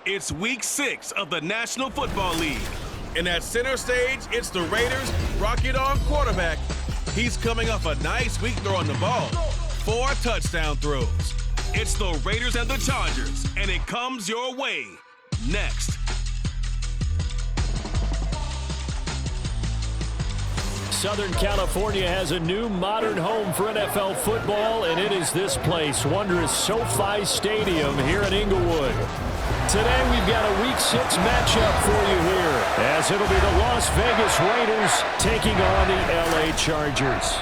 It's Week 6 of the National Football League. And at center stage, it's the Raiders' Rocket On quarterback. He's coming off a nice week throwing the ball. 4 touchdown throws. It's the Raiders and the Chargers, and it comes your way next. Southern California has a new modern home for NFL football, and it is this place, wondrous SoFi Stadium here in Inglewood. Today we've got a Week 6 matchup for you here, as it'll be the Las Vegas Raiders taking on the LA Chargers.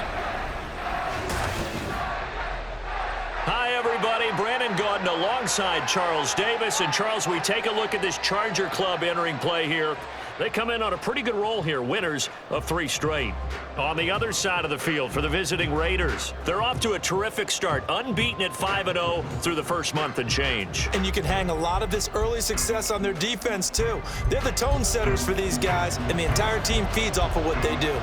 Hi everybody, Brandon Gaudin alongside Charles Davis. And Charles, we take a look at this Charger club entering play here. They come in on a pretty good roll here, winners of 3 straight. On the other side of the field for the visiting Raiders, they're off to a terrific start, unbeaten at 5-0 through the first month and change. And you can hang a lot of this early success on their defense, too. They're the tone setters for these guys, and the entire team feeds off of what they do.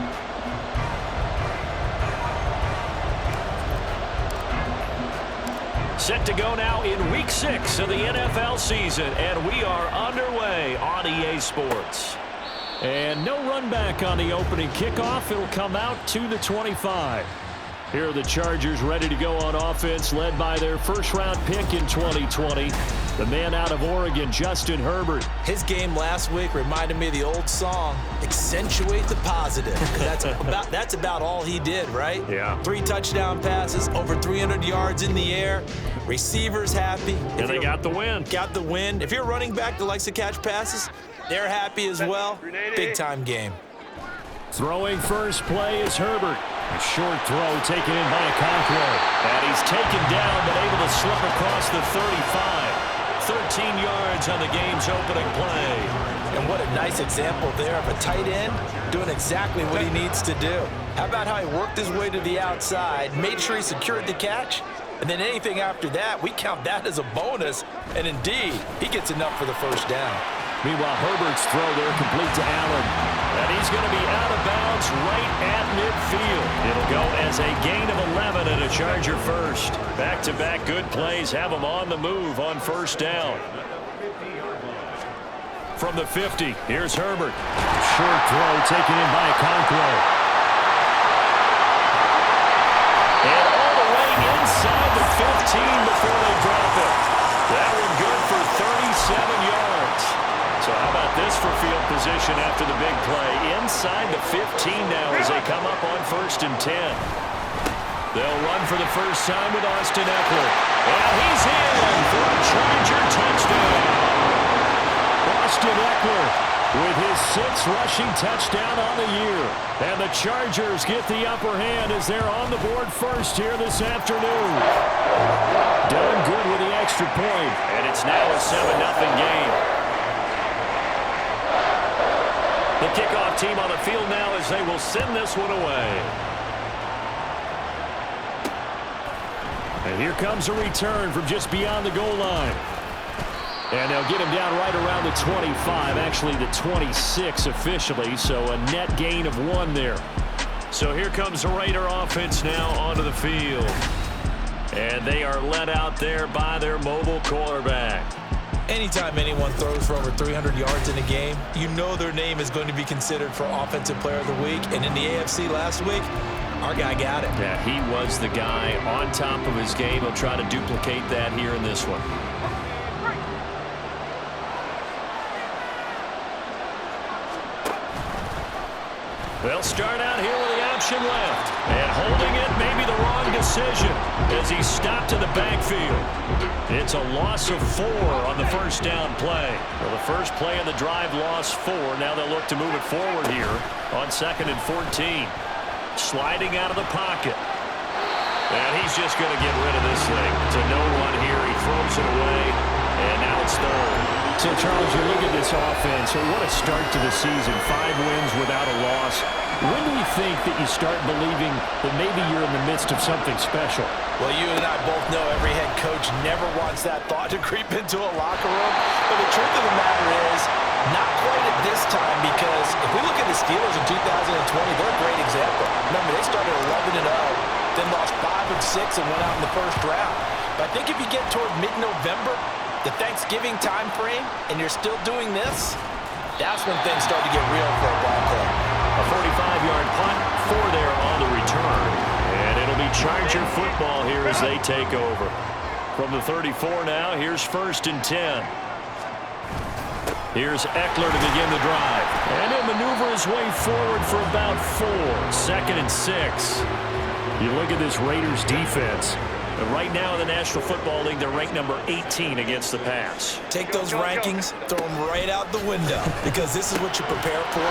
Set to go now in Week 6 of the NFL season, and we are underway on EA Sports. And no run back on the opening kickoff. It'll come out to the 25. Here are the Chargers ready to go on offense, led by their first-round pick in 2020, the man out of Oregon, Justin Herbert. His game last week reminded me of the old song, Accentuate the Positive. That's about all he did, right? Yeah. 3 touchdown passes, over 300 yards in the air. Receivers happy. And they got the win. Got the win. If you're a running back that likes to catch passes, they're happy as well. Big-time game. Throwing first play is Herbert. A short throw taken in by Okonkwo. And he's taken down but able to slip across the 35. 13 yards on the game's opening play. And what a nice example there of a tight end doing exactly what he needs to do. How about how he worked his way to the outside, made sure he secured the catch, and then anything after that, we count that as a bonus. And indeed, he gets enough for the first down. Meanwhile, Herbert's throw there complete to Allen. And he's going to be out of bounds right at midfield. It'll go as a gain of 11 and a Charger first. Back-to-back good plays have him on the move on first down. From the 50, here's Herbert. Short throw taken in by Okonkwo. And all the way inside the 15 before they drop it. That one good for 37 yards. So how about this for field position after the big play? Inside the 15 now as they come up on 1st and 10. They'll run for the first time with Austin Eckler. And he's in for a Charger touchdown. Austin Eckler with his 6th rushing touchdown on the year. And the Chargers get the upper hand as they're on the board first here this afternoon. Done good with the extra point. And it's now a 7-0 game. The kickoff team on the field now as they will send this one away. And here comes a return from just beyond the goal line. And they'll get him down right around the 25, actually the 26 officially, so a net gain of 1 there. So here comes the Raider offense now onto the field. And they are led out there by their mobile quarterback. Anytime anyone throws for over 300 yards in a game, you know their name is going to be considered for Offensive Player of the Week. And in the AFC last week, our guy got it. Yeah, he was the guy on top of his game. He'll try to duplicate that here in this one. They'll start out here with the option left. And holding it may be the wrong decision as he stopped in the backfield. It's a loss of 4 on the first down play. Well, the first play of the drive lost 4. Now they'll look to move it forward here on 2nd and 14. Sliding out of the pocket. And he's just going to get rid of this thing to no one here. He throws it away, and now it's 3rd. So, Charles, you look at this offense, so what a start to the season. 5 wins without a loss. When do you think that you start believing that maybe you're in the midst of something special? Well, you and I both know every head coach never wants that thought to creep into a locker room. But the truth of the matter is, not quite at this time, because if we look at the Steelers in 2020, they're a great example. Remember, they started 11-0, then lost 5 of 6 and went out in the first round. But I think if you get toward mid-November, the Thanksgiving Thanksgiving time frame and you're still doing this, that's when things start to get real for a ball club. A 45-yard punt, 4 there on the return. And it'll be Charger football here as they take over. From the 34 now, here's 1st and 10. Here's Eckler to begin the drive. And he'll maneuver his way forward for about 4. 2nd and 6. You look at this Raiders defense. And right now in the National Football League, they're ranked number 18 against the pass. Take those rankings, throw them right out the window, because this is what you prepare for.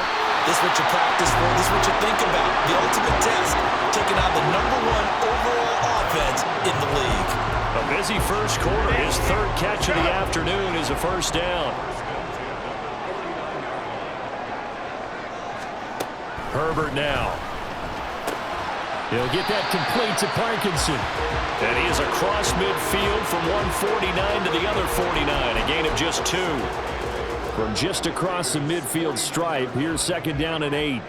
This is what you practice for. This is what you think about. The ultimate test, taking on the #1 overall offense in the league. A busy first quarter. His 3rd catch of the afternoon is a 1st down. Herbert now. He'll get that complete to Parkinson. And he is across midfield from 149 to the other 49. A gain of just 2. From just across the midfield stripe, here's 2nd down and 8.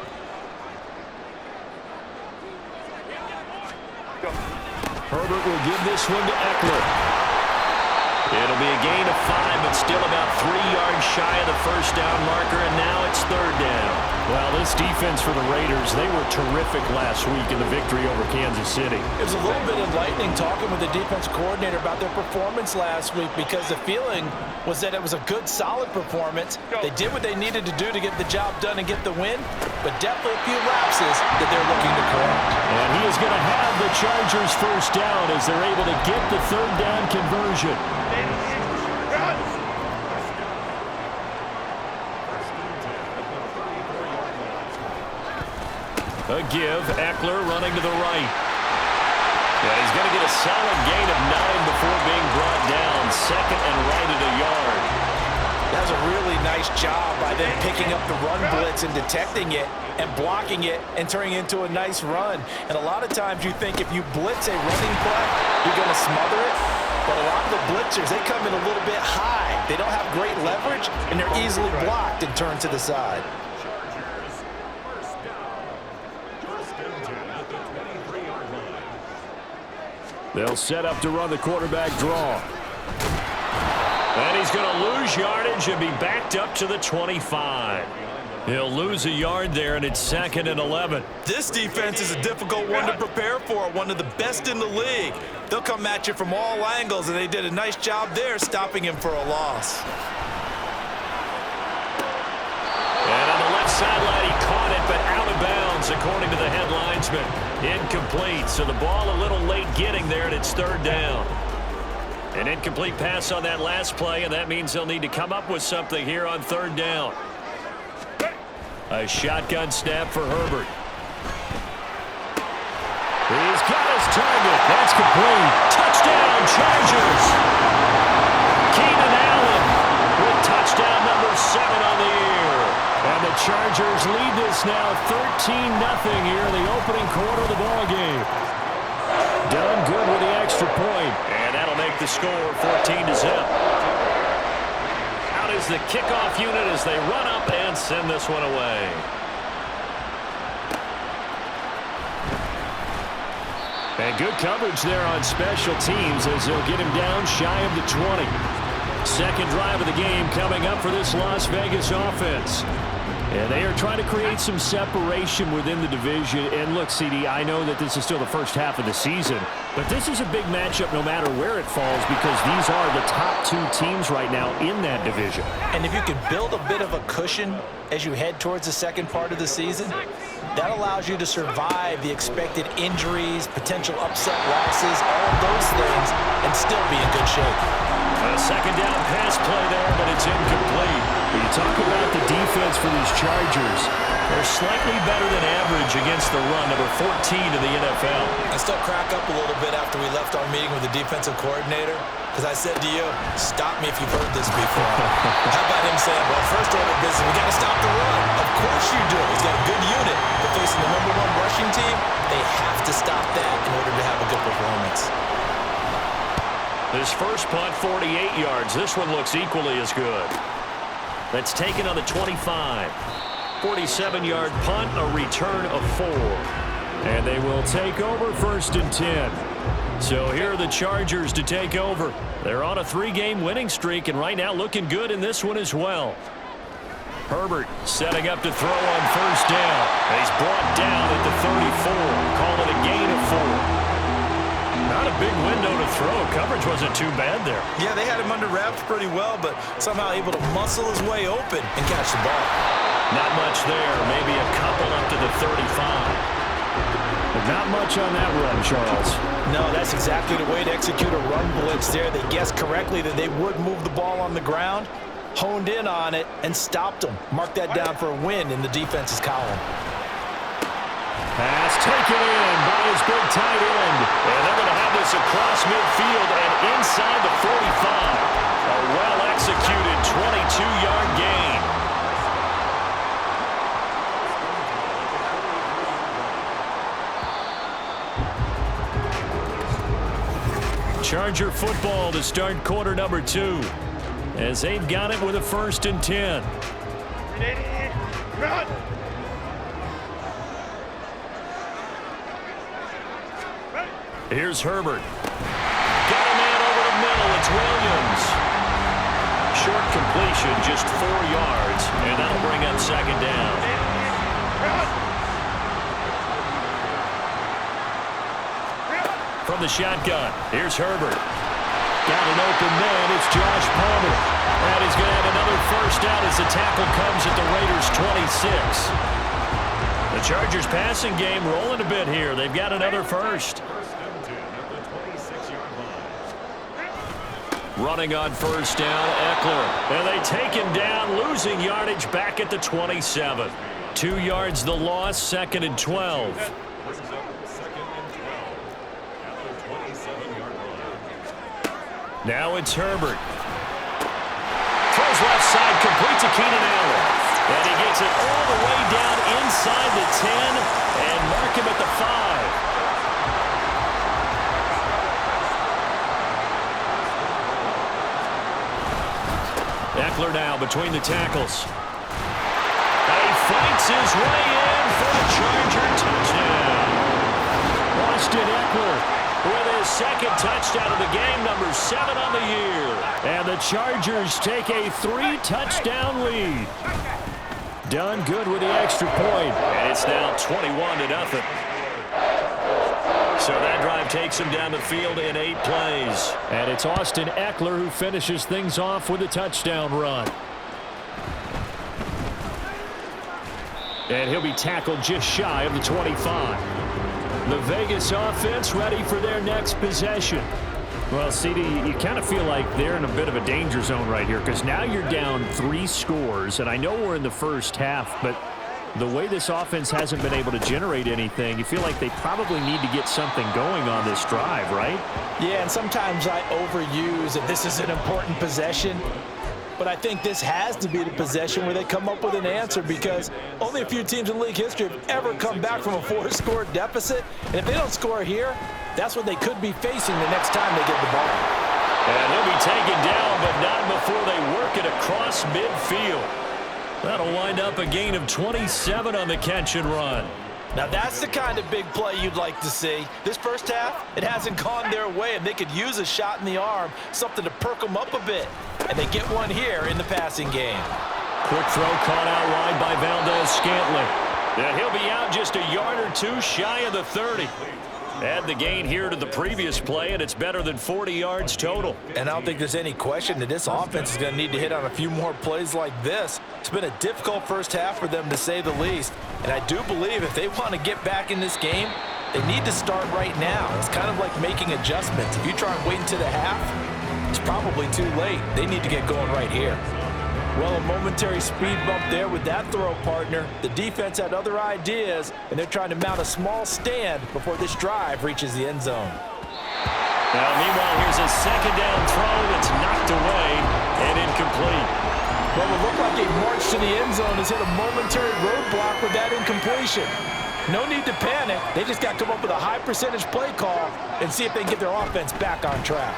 Herbert will give this one to Eckler. It'll be a gain of 5, but still about 3 yards shy of the 1st down marker, and now it's 3rd down. Well, this defense for the Raiders, they were terrific last week in the victory over Kansas City. It was a little bit enlightening talking with the defense coordinator about their performance last week, because the feeling was that it was a good, solid performance. They did what they needed to do to get the job done and get the win, but definitely a few lapses that they're looking to correct. And he is going to have the Chargers 1st down as they're able to get the 3rd down conversion. A give, Eckler running to the right. And he's going to get a solid gain of 9 before being brought down. 2nd and right at a yard. That was a really nice job by them picking up the run blitz and detecting it and blocking it and turning it into a nice run. And a lot of times you think if you blitz a running play, you're going to smother it. But a lot of the blitzers, they come in a little bit high. They don't have great leverage, and they're easily blocked and turned to the side. They'll set up to run the quarterback draw. And he's going to lose yardage and be backed up to the 25. He'll lose a yard there, and it's 2nd and 11. This defense is a difficult one to prepare for, one of the best in the league. They'll come at you from all angles, and they did a nice job there stopping him for a loss. And on the left sideline, he caught it, but out of bounds, according to the head linesman. Incomplete, so the ball a little late getting there, and it's 3rd down. An incomplete pass on that last play, and that means they'll need to come up with something here on 3rd down. A shotgun snap for Herbert. He's got his target. That's complete. Touchdown, Chargers. Keenan Allen with touchdown number 7 on the year. And the Chargers lead this now 13-0 here in the opening quarter of the ballgame. Done good with the extra point. And that'll make the score 14-0. Out is the kickoff unit as they run up and send this one away. And good coverage there on special teams as they'll get him down shy of the 20. 2nd drive of the game coming up for this Las Vegas offense. And they are trying to create some separation within the division. And look, CD, I know that this is still the first half of the season, but this is a big matchup no matter where it falls because these are the top 2 teams right now in that division. And if you can build a bit of a cushion as you head towards the second part of the season, that allows you to survive the expected injuries, potential upset losses, all of those things, and still be in good shape. A 2nd down pass play there, but it's incomplete. When you talk about the defense for these Chargers, they're slightly better than average against the run, number 14 in the NFL. I still crack up a little bit after we left our meeting with the defensive coordinator, because I said to you, stop me if you've heard this before. How about him saying, well, first order of business, we got to stop the run. Of course you do. He's got a good unit, but facing the number 1 rushing team, they have to stop that in order to have a good performance. His first punt, 48 yards. This one looks equally as good. That's taken on the 25. 47-yard punt, a return of 4. And they will take over 1st and 10. So here are the Chargers to take over. They're on a 3-game winning streak, and right now looking good in this one as well. Herbert setting up to throw on first down. He's brought down at the 34. Call it a gain of 4. Not a big window to throw. Coverage wasn't too bad there. Yeah, they had him under wraps pretty well, but somehow able to muscle his way open and catch the ball. Not much there. Maybe a couple up to the 35. But not much on that run, Charles. No, that's exactly the way to execute a run blitz there. They guessed correctly that they would move the ball on the ground, honed in on it, and stopped them. Mark that down for a win in the defense's column. Pass taken in by his big tight end. And they're going to have this across midfield and inside the 45. A well-executed 22-yard gain. Charger football to start quarter number 2. As they've got it with a 1st and 10. Run! Here's Herbert. Got a man over the middle. It's Williams. Short completion, just 4 yards, and that'll bring up 2nd down. From the shotgun, here's Herbert. Got an open man. It's Josh Palmer. And he's going to have another 1st down as the tackle comes at the Raiders' 26. The Chargers passing game rolling a bit here. They've got another 1st. Running on 1st down, Eckler. And they take him down, losing yardage back at the 27. 2 yards the loss, 2nd and 12. Now it's Herbert. Throws left side, complete to Keenan Allen. And he gets it all the way down inside the 10 and mark him at the 5. Eckler now between the tackles. He fights his way in for a Charger touchdown. Austin Eckler with his 2nd touchdown of the game, number 7 on the year. And the Chargers take a 3-touchdown lead. Done good with the extra point. And it's now 21-0. So that drive takes him down the field in 8 plays. And it's Austin Eckler who finishes things off with a touchdown run. And he'll be tackled just shy of the 25. The Vegas offense ready for their next possession. Well, CD, you kind of feel like they're in a bit of a danger zone right here because now you're down 3 scores. And I know we're in the first half, but the way this offense hasn't been able to generate anything, you feel like they probably need to get something going on this drive, right? Yeah, and sometimes I overuse that this is an important possession. But I think this has to be the possession where they come up with an answer because only a few teams in league history have ever come back from a 4-score deficit. And if they don't score here, that's what they could be facing the next time they get the ball. And he'll be taken down, but not before they work it across midfield. That'll wind up a gain of 27 on the catch and run. Now that's the kind of big play you'd like to see. This first half, it hasn't gone their way, and they could use a shot in the arm, something to perk them up a bit. And they get one here in the passing game. Quick throw caught out wide by Valdez-Scantling. And he'll be out just a yard or 2 shy of the 30. Add the gain here to the previous play, and it's better than 40 yards total. And I don't think there's any question that this offense is going to need to hit on a few more plays like this. It's been a difficult first half for them, to say the least. And I do believe if they want to get back in this game, they need to start right now. It's kind of like making adjustments. If you try and wait until the half, it's probably too late. They need to get going right here. Well, a momentary speed bump there with that throw, partner. The defense had other ideas, and they're trying to mount a small stand before this drive reaches the end zone. Now, meanwhile, here's a 2nd down throw that's knocked away and incomplete. Well, it looked like a march to the end zone has hit a momentary roadblock with that incompletion. No need to panic. They just got to come up with a high-percentage play call and see if they can get their offense back on track.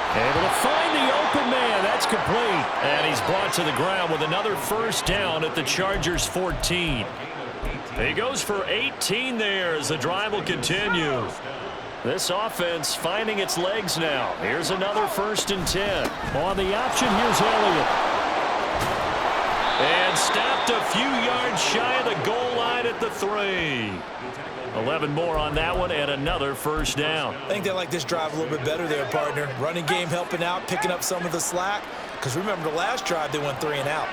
Able to find the open man. That's complete. And he's brought to the ground with another 1st down at the Chargers' 14. He goes for 18 there as the drive will continue. This offense finding its legs now. Here's another 1st and 10. On the option, here's Elliott. And stopped a few yards shy of the goal line at the 3. 11 more on that one and another 1st down. I think they like this drive a little bit better there, partner. Running game helping out, picking up some of the slack. Because remember the last drive, they went 3 and out.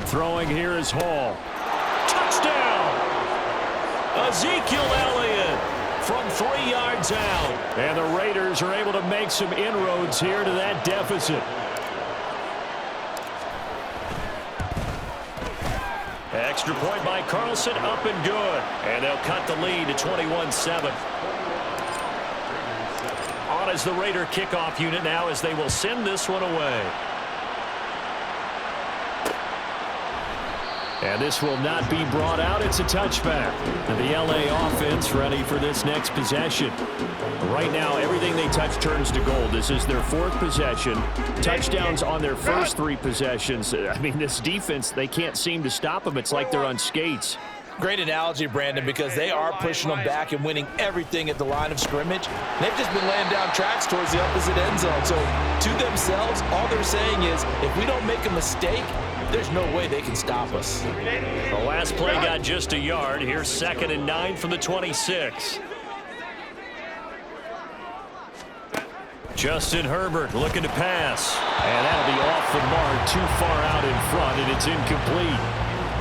Throwing here is Hall. Touchdown! Ezekiel Elliott from 3 yards out. And the Raiders are able to make some inroads here to that deficit. Extra point by Carlson, up and good. And they'll cut the lead to 21-7. On as the Raider kickoff unit now as they will send this one away. And this will not be brought out. It's a touchback. And the LA offense ready for this next possession. Right now, everything they touch turns to gold. This is their 4th possession. Touchdowns on their first 3 possessions. I mean, this defense, they can't seem to stop them. It's like they're on skates. Great analogy, Brandon, because they are pushing them back and winning everything at the line of scrimmage. They've just been laying down tracks towards the opposite end zone. So to themselves, all they're saying is, if we don't make a mistake, there's no way they can stop us. The last play got just a yard. Here's 2nd and 9 from the 26. Justin Herbert looking to pass. And that'll be off the mark, too far out in front, and it's incomplete.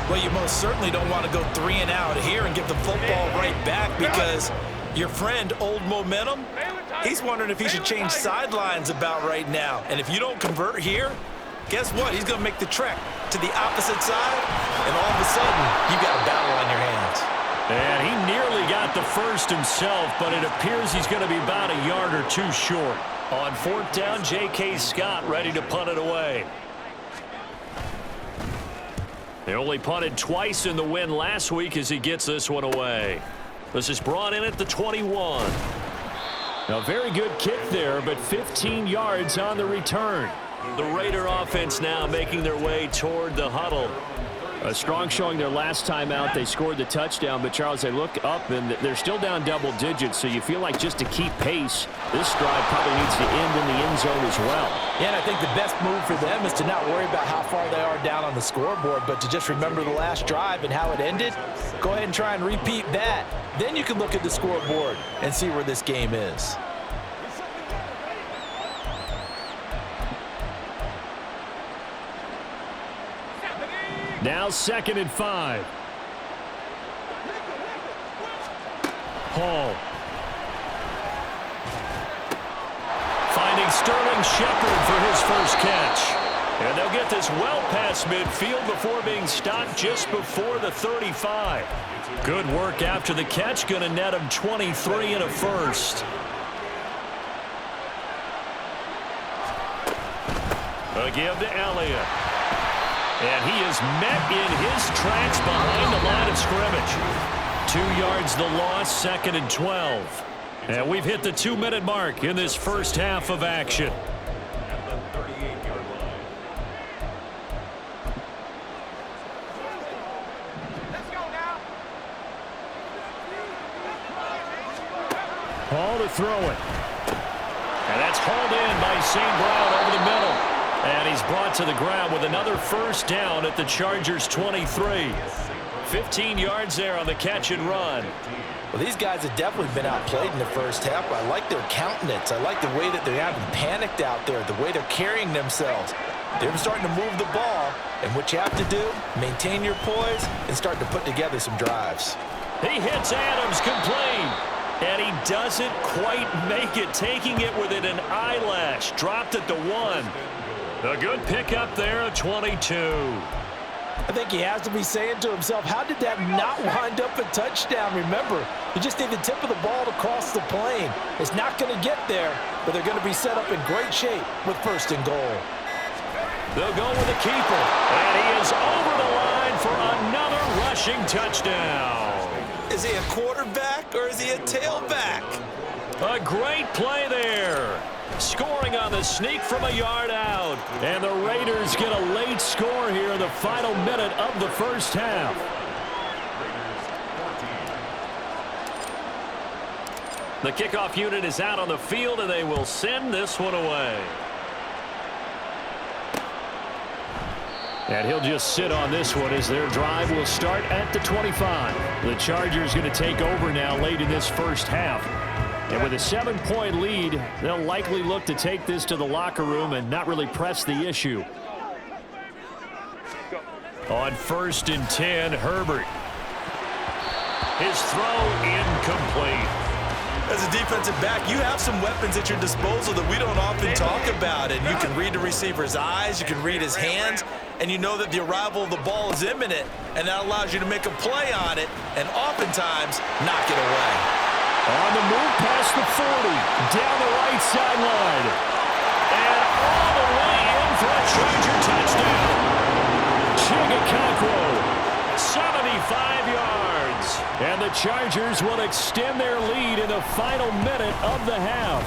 Well, you most certainly don't want to go 3 and out here and get the football right back because your friend, Old Momentum, he's wondering if he should change sidelines about right now. And if you don't convert here, guess what? He's going to make the trek to the opposite side, and all of a sudden, you got a battle on your hands. And he nearly got the first himself, but it appears he's going to be about a yard or 2 short. On 4th down, J.K. Scott ready to punt it away. They only punted twice in the win last week as he gets this one away. This is brought in at the 21. A very good kick there, but 15 yards on the return. The Raider offense now making their way toward the huddle. A strong showing their last time out. They scored the touchdown, but Charles, they look up and they're still down double digits, so you feel like just to keep pace, this drive probably needs to end in the end zone as well. Yeah, and I think the best move for them is to not worry about how far they are down on the scoreboard, but to just remember the last drive and how it ended. Go ahead and try and repeat that. Then you can look at the scoreboard and see where this game is. Now 2nd and 5. Hall. Finding Sterling Shepard for his first catch. And they'll get this well past midfield before being stopped just before the 35. Good work after the catch. Going to net him 23 and a first. A give to Elliott. And he is met in his tracks behind the line of scrimmage. 2 yards the loss, 2nd and 12. And we've hit the 2-minute mark in this first half of action. Hall to throw it. And that's hauled in by St. Brown over the middle. And he's brought to the ground with another first down at the Chargers' 23. 15 yards there on the catch and run. Well, these guys have definitely been outplayed in the first half. I like their countenance. I like the way that they haven't panicked out there, the way they're carrying themselves. They're starting to move the ball, and what you have to do, maintain your poise and start to put together some drives. He hits Adams complete, and he doesn't quite make it, taking it within an eyelash. Dropped at the 1. A good pickup there at 22. I think he has to be saying to himself, how did that not wind up a touchdown? Remember, you just need the tip of the ball to cross the plane. It's not going to get there, but they're going to be set up in great shape with 1st and goal. They'll go with the keeper, and he is over the line for another rushing touchdown. Is he a quarterback or is he a tailback? A great play there. Scoring on the sneak from a yard out. And the Raiders get a late score here in the final minute of the first half. The kickoff unit is out on the field, and they will send this one away. And he'll just sit on this one as their drive will start at the 25. The Chargers going to take over now late in this first half. And with a 7-point lead, they'll likely look to take this to the locker room and not really press the issue. On 1st and 10, Herbert. His throw incomplete. As a defensive back, you have some weapons at your disposal that we don't often talk about. And you can read the receiver's eyes, you can read his hands, and you know that the arrival of the ball is imminent, and that allows you to make a play on it and oftentimes knock it away. On the move past the 40, down the right sideline, and all the way in for a Charger touchdown. Chigakakwo, 75 yards. And the Chargers will extend their lead in the final minute of the half.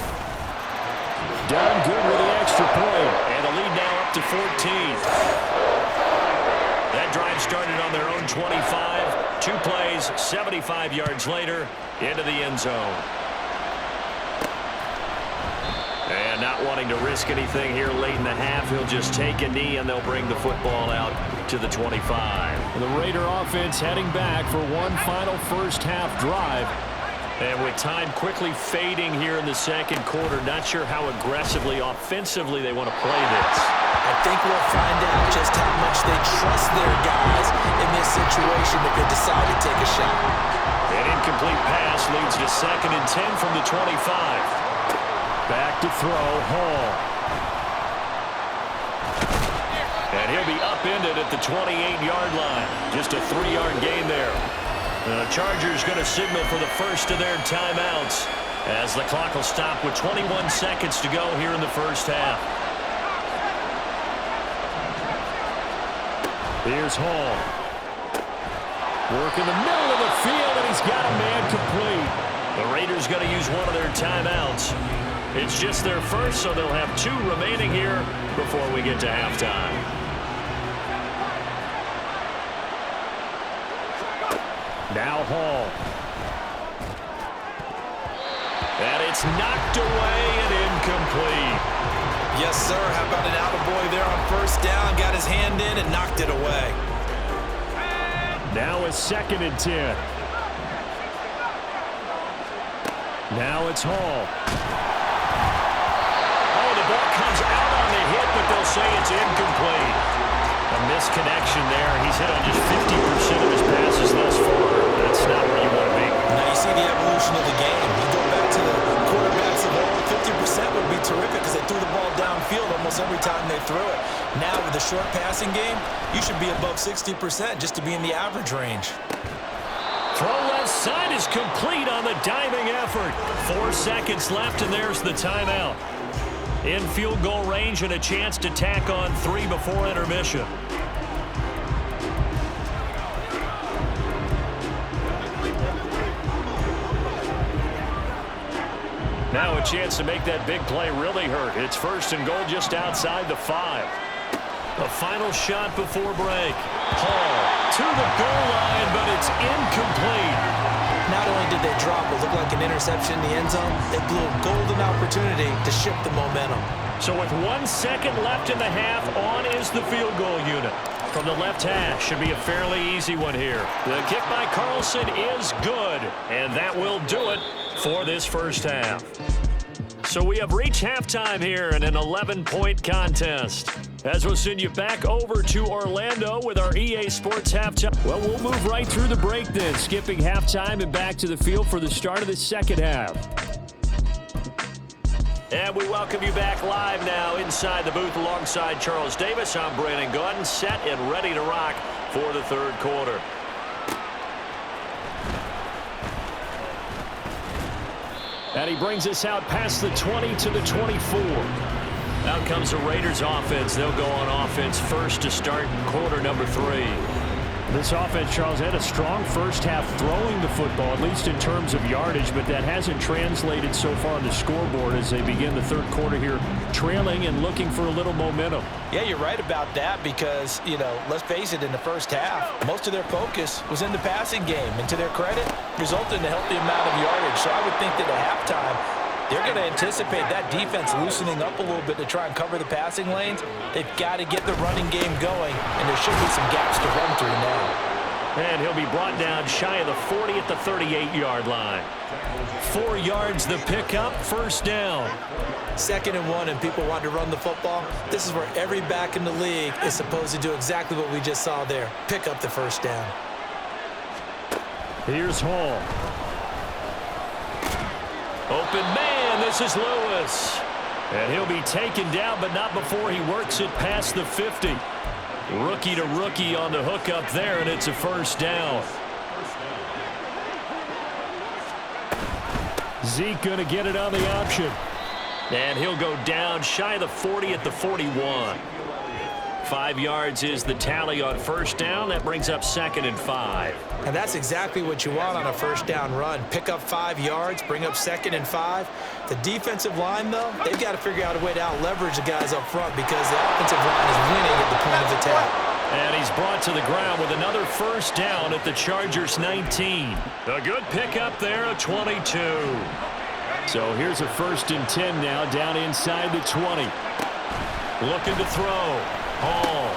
Done good with the extra point. And the lead now up to 14. That drive started on their own 25. 2 plays, 75 yards later, into the end zone. And not wanting to risk anything here late in the half, he'll just take a knee and they'll bring the football out to the 25. The Raider offense heading back for one final first half drive. And with time quickly fading here in the second quarter, not sure how aggressively, offensively they want to play this. I think we'll find out just how much they trust their guys in this situation if they decide to take a shot. An incomplete pass leads to 2nd and 10 from the 25. Back to throw, Hall. And he'll be upended at the 28-yard line. Just a 3-yard gain there. The Chargers going to signal for the first of their timeouts as the clock will stop with 21 seconds to go here in the first half. Here's Hall. Work in the middle of the field, and he's got a man complete. The Raiders going to use one of their timeouts. It's just their first, so they'll have 2 remaining here before we get to halftime. Now Hall. And it's knocked away and incomplete. Yes, sir. How about an attaboy there on first down? Got his hand in and knocked it away. Now it's 2nd and 10. Now it's Hall. Oh, the ball comes out on the hit, but they'll say it's incomplete. A misconnection there. He's hit on just 50% of his passes thus far. That's not where you want to be. Now you see the evolution of the game. You go back to the quarterbacks of old, 50% would be terrific because they threw the ball downfield almost every time they threw it. Now with the short passing game, you should be above 60% just to be in the average range. Throw left side is complete on the diving effort. 4 seconds left, and there's the timeout. In field goal range and a chance to tack on 3 before intermission. Now a chance to make that big play really hurt. It's 1st and goal just outside the 5. The final shot before break. Hall to the goal line, but it's incomplete. Not only did they drop what looked like an interception in the end zone, they blew a golden opportunity to shift the momentum. So with 1 second left in the half, on is the field goal unit. From the left hash, should be a fairly easy one here. The kick by Carlson is good, and that will do it for this first half. So we have reached halftime here in an 11-point contest. As we'll send you back over to Orlando with our EA Sports halftime. Well, we'll move right through the break then, skipping halftime and back to the field for the start of the second half. And we welcome you back live now inside the booth alongside Charles Davis. I'm Brandon Gaudin, set and ready to rock for the third quarter. And he brings us out past the 20 to the 24. Out comes the Raiders offense. They'll go on offense first to start quarter number 3. This offense, Charles, had a strong first half throwing the football, at least in terms of yardage, but that hasn't translated so far on the scoreboard as they begin the third quarter here, trailing and looking for a little momentum. Yeah, you're right about that because, let's face it, in the first half, most of their focus was in the passing game. And to their credit, resulted in a healthy amount of yardage. So I would think that at halftime, they're going to anticipate that defense loosening up a little bit to try and cover the passing lanes. They've got to get the running game going, and there should be some gaps to run through now. And he'll be brought down shy of the 40 at the 38-yard line. 4 yards the pickup, first down. 2nd and 1, and people want to run the football. This is where every back in the league is supposed to do exactly what we just saw there. Pick up the first down. Here's Hall. Open man, this is Lewis. And he'll be taken down, but not before he works it past the 50. Rookie to rookie on the hook up there, and it's a first down. Zeke going to get it on the option. And he'll go down shy of the 40 at the 41. 5 yards is the tally on first down. That brings up 2nd and 5. And that's exactly what you want on a first down run. Pick up 5 yards, bring up 2nd and 5. The defensive line, though, they've got to figure out a way to out-leverage the guys up front because the offensive line is winning at the point of attack. And he's brought to the ground with another first down at the Chargers 19. A good pickup there at 22. So here's a 1st and 10 now down inside the 20. Looking to throw. Hall.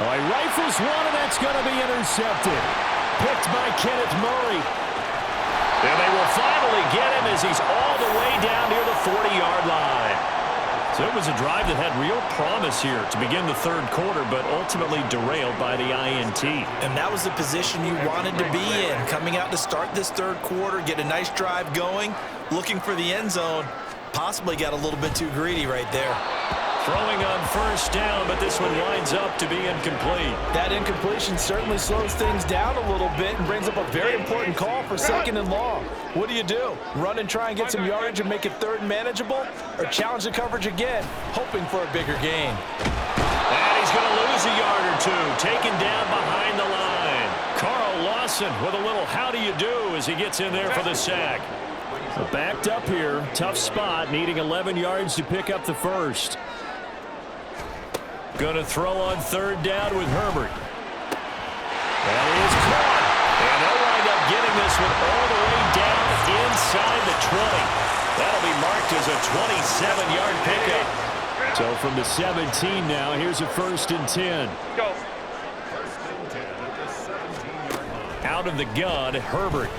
Oh, he rifles one, and that's going to be intercepted. Picked by Kenneth Murray. And they will finally get him as he's all the way down near the 40-yard line. So it was a drive that had real promise here to begin the third quarter, but ultimately derailed by the INT. And that was the position you wanted to be in, coming out to start this third quarter, get a nice drive going, looking for the end zone. Possibly got a little bit too greedy right there. Throwing on first down, but this one winds up to be incomplete. That incompletion certainly slows things down a little bit and brings up a very important call for 2nd and long. What do? Run and try and get some yardage and make it 3rd and manageable? Or challenge the coverage again, hoping for a bigger gain? And he's going to lose a yard or two, taken down behind the line. Carl Lawson with a little how do you do as he gets in there for the sack. So backed up here, tough spot, needing 11 yards to pick up the first. Going to throw on 3rd down with Herbert. That is caught. And they'll wind up getting this one all the way down inside the 20. That'll be marked as a 27-yard pickup. So from the 17 now, here's a 1st and 10. Go. Out of the gun, Herbert.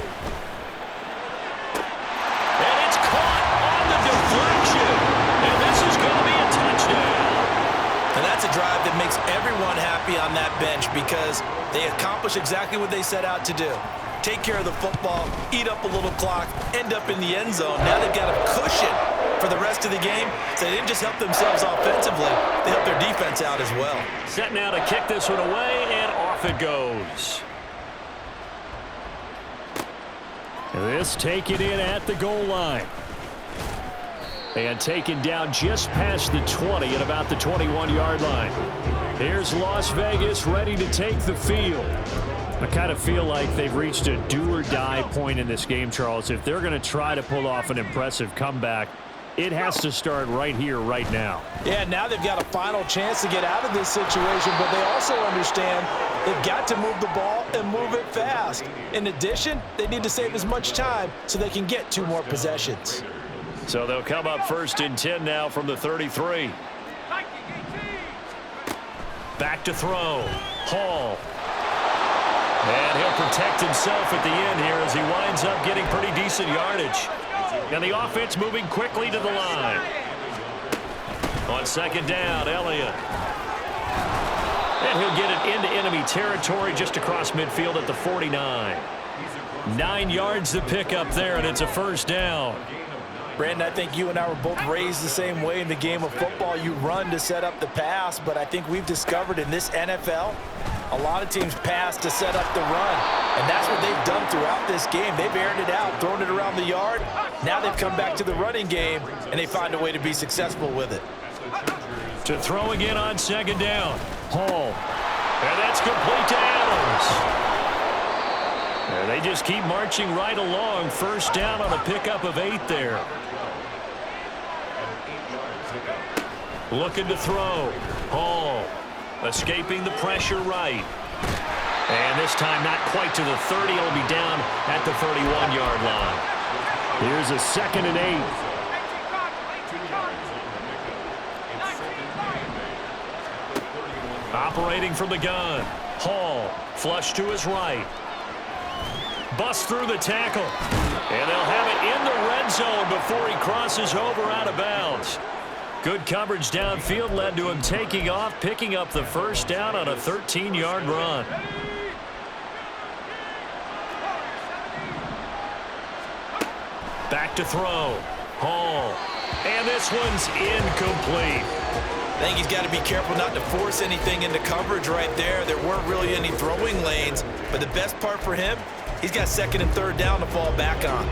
And it's caught on the deflection. And this is going to be a touchdown. And that's a drive that makes everyone happy on that bench because they accomplish exactly what they set out to do. Take care of the football, eat up a little clock, end up in the end zone. Now they've got a cushion for the rest of the game. So they didn't just help themselves offensively, they helped their defense out as well. Set now to kick this one away, and off it goes. This taken in at the goal line. And taken down just past the 20 at about the 21-yard line. Here's Las Vegas ready to take the field. I kind of feel like they've reached a do-or-die point in this game, Charles. If they're going to try to pull off an impressive comeback, it has to start right here, right now. Yeah, now they've got a final chance to get out of this situation, but they also understand they've got to move the ball and move it fast. In addition, they need to save as much time so they can get 2 more possessions. So they'll come up 1st and 10 now from the 33. Back to throw. Hall. And he'll protect himself at the end here as he winds up getting pretty decent yardage. And the offense moving quickly to the line. On 2nd down, Elliott. And he'll get it into enemy territory just across midfield at the 49. 9 yards to pick up there, and it's a 1st down. Brandon, I think you and I were both raised the same way in the game of football. You run to set up the pass, but I think we've discovered in this NFL, a lot of teams pass to set up the run. And that's what they've done throughout this game. They've aired it out, thrown it around the yard. Now they've come back to the running game, and they find a way to be successful with it. To throw again on 2nd down. Hall. And that's complete to Adams. And they just keep marching right along. First down on a pickup of 8 there. Looking to throw. Hall escaping the pressure right. And this time not quite to the 30. It'll be down at the 31-yard line. Here's a 2nd and 8. Operating from the gun. Hall flush to his right. Busts through the tackle. And they'll have it in the red zone before he crosses over out of bounds. Good coverage downfield led to him taking off, picking up the first down on a 13-yard run. Back to throw. Hall. And this one's incomplete. I think he's got to be careful not to force anything into coverage right there. There weren't really any throwing lanes, but the best part for him, he's got 2nd and 3rd down to fall back on.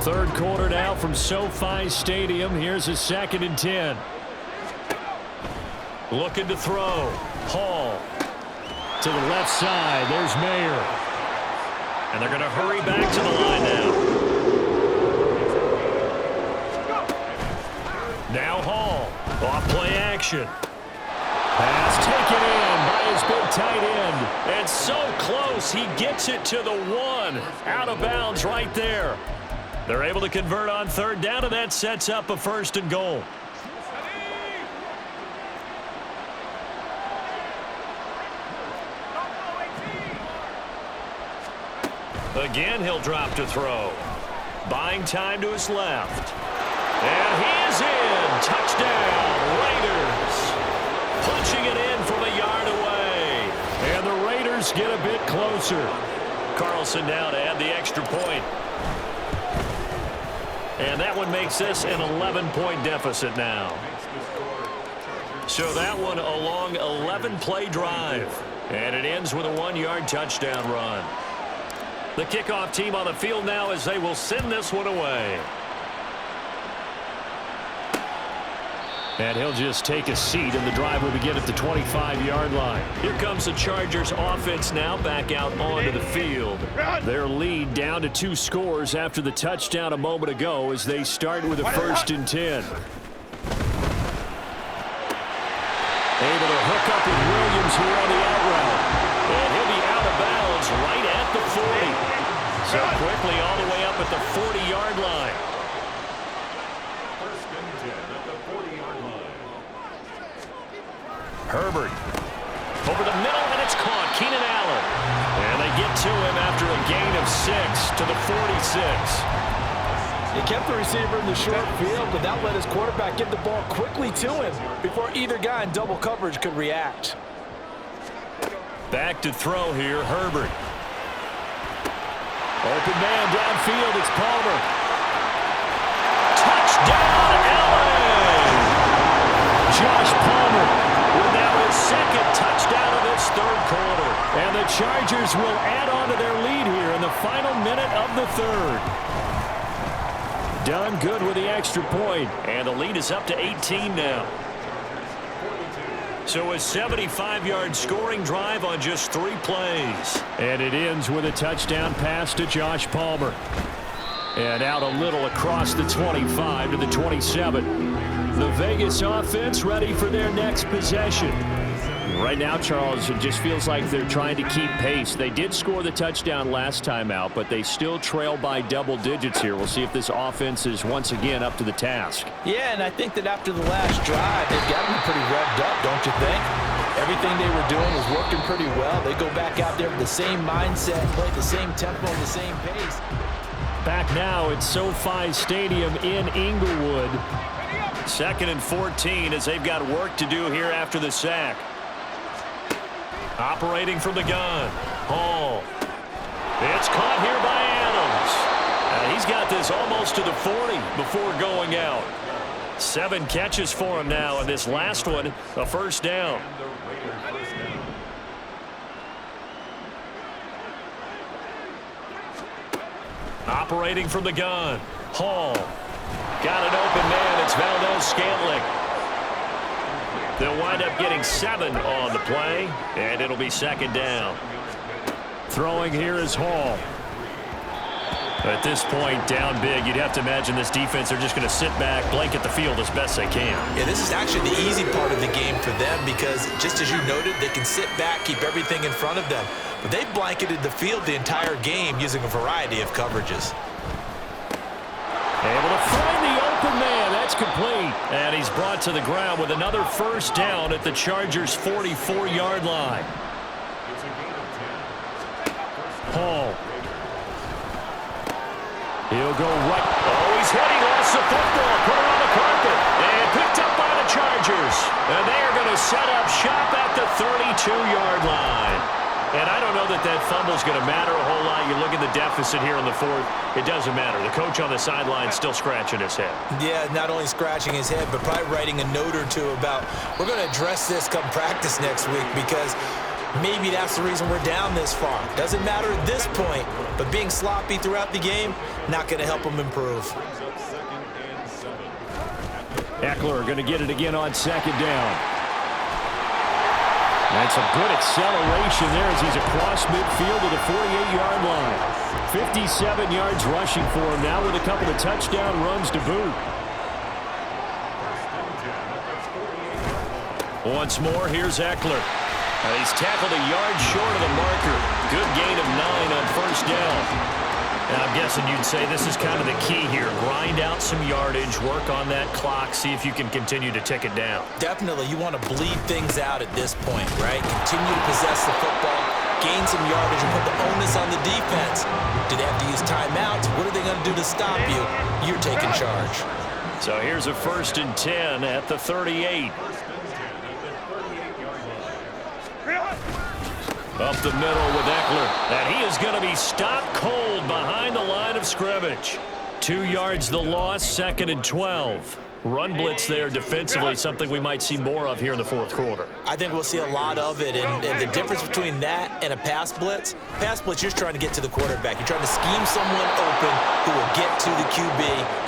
3rd quarter now from SoFi Stadium. Here's a 2nd and 10. Looking to throw. Hall to the left side. There's Mayer. And they're going to hurry back to the line now. Now Hall. Off play action. Pass taken in by his big tight end. And so close, he gets it to the 1. Out of bounds right there. They're able to convert on 3rd down, and that sets up a 1st and goal. Again, he'll drop to throw. Buying time to his left. And he is in. Touchdown, Raiders. Punching it in from a yard away. And the Raiders get a bit closer. Carlson now to add the extra point. And that one makes this an 11-point deficit now. So that one a long 11-play drive. And it ends with a 1-yard touchdown run. The kickoff team on the field now as they will send this one away. And he'll just take a seat, and the drive will begin at the 25-yard line. Here comes the Chargers offense now back out onto the field. Their lead down to 2 scores after the touchdown a moment ago as they start with a 1st and 10. Able to hook up with Williams here on the out route. And he'll be out of bounds right at the 40. So quickly all the way up at the 40-yard line. Herbert over the middle, and it's caught. Keenan Allen. And they get to him after a gain of 6 to the 46. He kept the receiver in the short field, but that let his quarterback get the ball quickly to him before either guy in double coverage could react. Back to throw here, Herbert. Open man downfield, it's Palmer. Touchdown, Allen! Josh Palmer with now his 2nd touchdown of this 3rd quarter. And the Chargers will add on to their lead here in the final minute of the 3rd. Done good with the extra point, and the lead is up to 18 now. So a 75-yard scoring drive on just 3 plays. And it ends with a touchdown pass to Josh Palmer. And out a little across the 25 to the 27. The Vegas offense ready for their next possession. Right now, Charles, it just feels like they're trying to keep pace. They did score the touchdown last time out, but they still trail by double digits here. We'll see if this offense is once again up to the task. Yeah, and I think that after the last drive, they've got to be pretty revved up, don't you think? Everything they were doing was working pretty well. They go back out there with the same mindset, play the same tempo, and the same pace. Back now at SoFi Stadium in Inglewood. 2nd and 14 as they've got work to do here after the sack. Operating from the gun. Hall. It's caught here by Adams. He's got this almost to the 40 before going out. 7 catches for him now, and this last one, a 1st down. Operating from the gun. Hall. Got an open man. It's Valdez Scantling. They'll wind up getting 7 on the play, and it'll be second down. Throwing here is Hall. At this point, down big, you'd have to imagine this defense are just going to sit back, blanket the field as best they can. Yeah, this is actually the easy part of the game for them because, just as you noted, they can sit back, keep everything in front of them. But they've blanketed the field the entire game using a variety of coverages. Able to find the open man. That's complete. And he's brought to the ground with another first down at the Chargers' 44-yard line. Hall. He'll go right. Oh, he's hit. He lost the football. Put it on the carpet. And picked up by the Chargers. And they are going to set up shop at the 32-yard line. And I don't know that that fumble is going to matter a whole lot. You look at the deficit here in the fourth. It doesn't matter. The coach on the sideline still scratching his head. Yeah, not only scratching his head, but probably writing a note or two about, we're going to address this come practice next week because maybe that's the reason we're down this far. Doesn't matter at this point, but being sloppy throughout the game, not going to help them improve. Eckler going to get it again on second down. That's a good acceleration there as he's across midfield to the 48-yard line. 57 yards rushing for him now with a couple of touchdown runs to boot. Once more, here's Eckler. He's tackled a yard short of the marker. Good gain of 9 on first down. And I'm guessing you'd say this is kind of the key here. Grind out some yardage, work on that clock, see if you can continue to tick it down. Definitely, you want to bleed things out at this point, right? Continue to possess the football, gain some yardage, and put the onus on the defense. Do they have to use timeouts? What are they going to do to stop you? You're taking charge. So here's a 1st and 10 at the 38. Up the middle with Eckler. And he is going to be stopped cold behind the line of scrimmage. 2 yards the loss, 2nd and 12. Run blitz there defensively, something we might see more of here in the fourth quarter. I think we'll see a lot of it, and the difference between that and a pass blitz, you're just trying to get to the quarterback. You're trying to scheme someone open who will get to the QB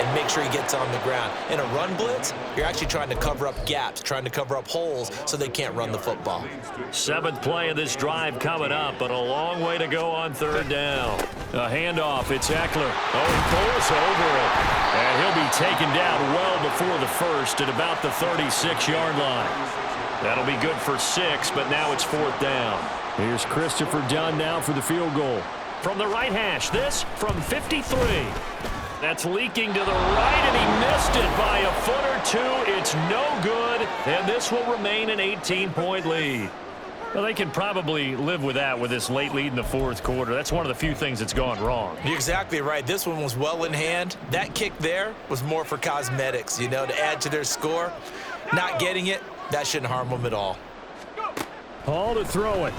and make sure he gets on the ground. In a run blitz, you're actually trying to cover up gaps, trying to cover up holes so they can't run the football. 7th play of this drive coming up, but a long way to go on 3rd down. A handoff, it's Eckler. Oh, he pulls over it. And he'll be taken down well before the first at about the 36-yard line. That'll be good for 6, but now it's 4th down. Here's Christopher Dunn now for the field goal. From the right hash, this from 53. That's leaking to the right, and he missed it by a foot or two. It's no good, and this will remain an 18-point lead. Well, they can probably live with that with this late lead in the fourth quarter. That's one of the few things that's gone wrong. You're exactly right. This one was well in hand. That kick there was more for cosmetics, to add to their score. Not getting it, that shouldn't harm them at all. Hall to throw it.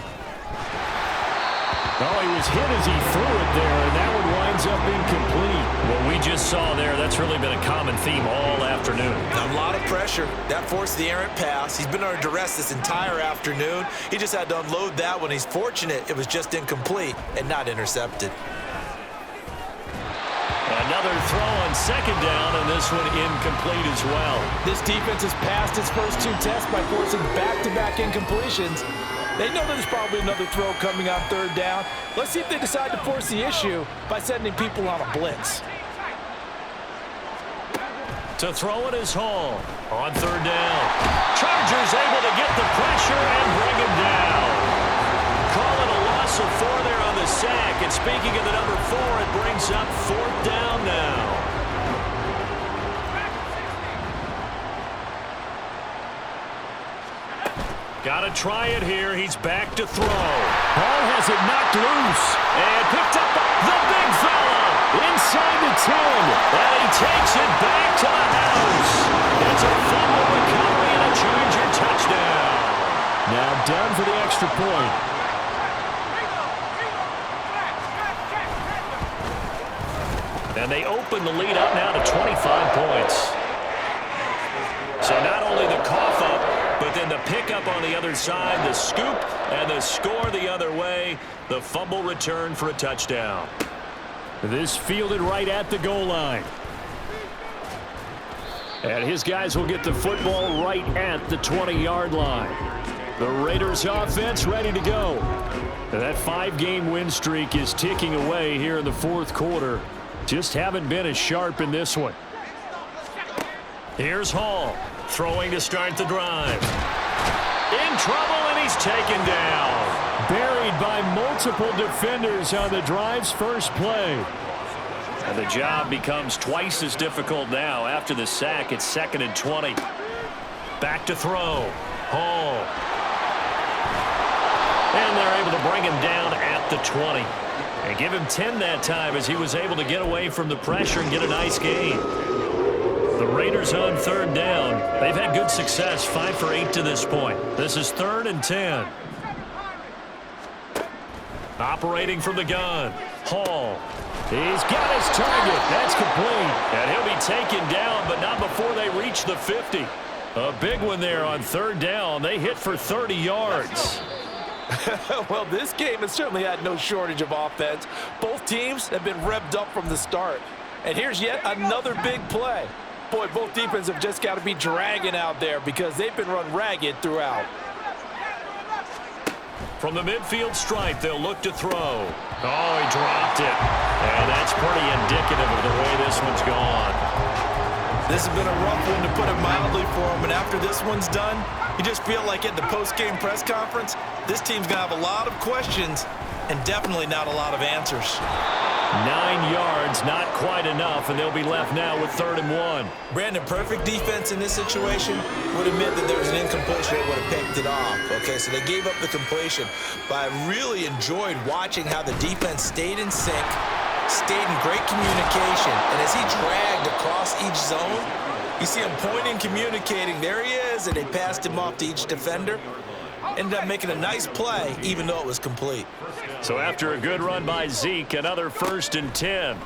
Oh, he was hit as he threw it there, and that one winds up incomplete. What we just saw there, that's really been a common theme all afternoon. A lot of pressure. That forced the errant pass. He's been under duress this entire afternoon. He just had to unload that one. He's fortunate it was just incomplete and not intercepted. Another throw on 2nd down, and this one incomplete as well. This defense has passed its first 2 tests by forcing back-to-back incompletions. They know there's probably another throw coming on 3rd down. Let's see if they decide to force the issue by sending people on a blitz. To throw it is Hall on 3rd down. Chargers able to get the pressure and bring him down. Call it a loss of 4 there on the sack. And speaking of the number 4, it brings up 4th down now. Got to try it here. He's back to throw. Hall has it knocked loose. And picked up the big fella inside the 10. And he takes it back to the house. It's a fumble recovery and a Charger touchdown. Now done for the extra point. And they open the lead up now to 25 points. So not only the cough up, but then the pickup on the other side, the scoop, and the score the other way. The fumble return for a touchdown. This fielded right at the goal line. And his guys will get the football right at the 20-yard line. The Raiders offense ready to go. And that 5-game win streak is ticking away here in the fourth quarter. Just haven't been as sharp in this one. Here's Hall, throwing to start the drive. In trouble, and he's taken down. Buried by multiple defenders on the drive's first play. And the job becomes twice as difficult now. After the sack, it's 2nd and 20. Back to throw. Hall. And they're able to bring him down at the 20. And give him 10 that time as he was able to get away from the pressure and get a nice gain. The Raiders on 3rd down. They've had good success, 5 for 8 to this point. This is 3rd and 10. Operating from the gun. Hall. He's got his target. That's complete. And he'll be taken down, but not before they reach the 50. A big one there on 3rd down. They hit for 30 yards. Well, this game has certainly had no shortage of offense. Both teams have been revved up from the start. And here's yet another big play. Boy, both defenses have just got to be dragging out there because they've been run ragged throughout. From the midfield stripe, they'll look to throw. Oh, he dropped it. And that's pretty indicative of the way this one's gone. This has been a rough one, to put it mildly, for him. And after this one's done, you just feel like at the post-game press conference, this team's going to have a lot of questions and definitely not a lot of answers. 9 yards, not quite enough, and they'll be left now with 3rd and 1. Brandon, perfect defense in this situation would admit that there was an incompletion that would have picked it off. Okay, so they gave up the completion. But I really enjoyed watching how the defense stayed in sync, stayed in great communication, and as he dragged across each zone, you see him pointing, communicating. There he is, and they passed him off to each defender. Ended up making a nice play, even though it was complete. So after a good run by Zeke, another 1st and 10.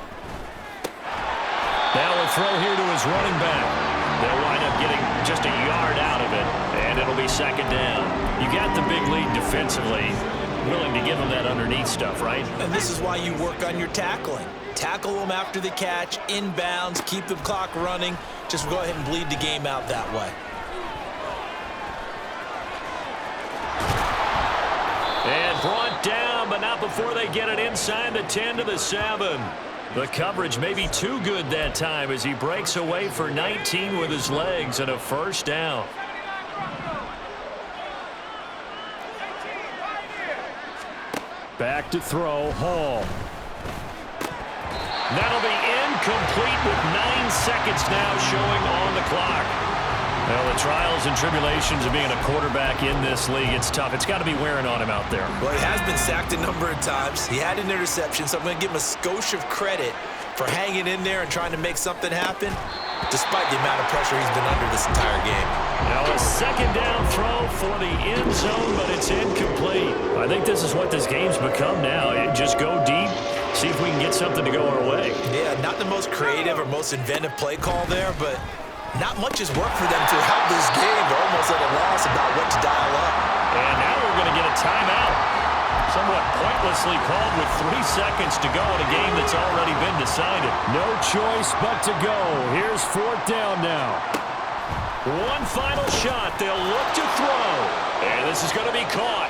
Now a throw here to his running back. They'll wind up getting just a yard out of it, and it'll be 2nd down. You got the big lead defensively. Willing to give them that underneath stuff, right? And this is why you work on your tackling. Tackle them after the catch, inbounds, keep the clock running. Just go ahead and bleed the game out that way. And brought down, but not before they get it inside the 10 to the 7. The coverage may be too good that time as he breaks away for 19 with his legs and a 1st down. Back to throw, Hall. That'll be incomplete with 9 seconds now showing on the clock. Well, the trials and tribulations of being a quarterback in this league, it's tough. It's got to be wearing on him out there. Well, he has been sacked a number of times. He had an interception, so I'm going to give him a skosh of credit for hanging in there and trying to make something happen, despite the amount of pressure he's been under this entire game. Now a 2nd down throw for the end zone, but it's incomplete. I think this is what this game's become now. Just go deep, see if we can get something to go our way. Yeah, not the most creative or most inventive play call there, but not much has worked for them throughout this game. They're almost at a loss about what to dial up. And now we're going to get a timeout. Somewhat pointlessly called with 3 seconds to go in a game that's already been decided. No choice but to go. Here's 4th down now. One final shot. They'll look to throw. And this is going to be caught.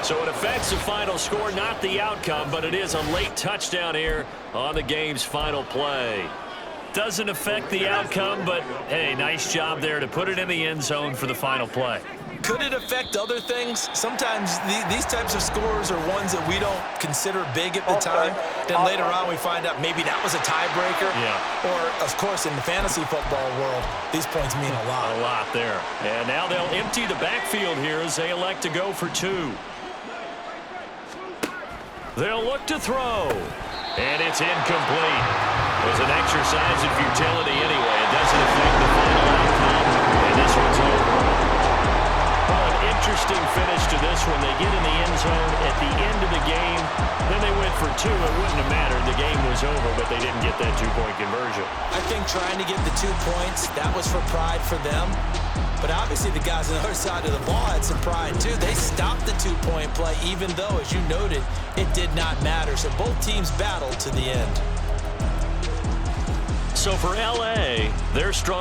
So it affects the final score, not the outcome, but it is a late touchdown here on the game's final play. Doesn't affect the outcome, but, hey, nice job there to put it in the end zone for the final play. Could it affect other things? Sometimes these types of scores are ones that we don't consider big at the time. Then later on we find out maybe that was a tiebreaker. Yeah. Or, of course, in the fantasy football world, these points mean a lot. A lot there. And now they'll empty the backfield here as they elect to go for 2. They'll look to throw. And it's incomplete. It was an exercise in futility anyway. It doesn't affect the final outcome. And this one's over. Well, an interesting finish to this one. They get in the end zone at the end of the game. Then they went for 2. It wouldn't have mattered. The game was over, but they didn't get that 2-point conversion. I think trying to get the 2 points, that was for pride for them. But obviously the guys on the other side of the ball had some pride too. They stopped the 2-point play, even though, as you noted, it did not matter. So both teams battled to the end. So for LA, they're strong.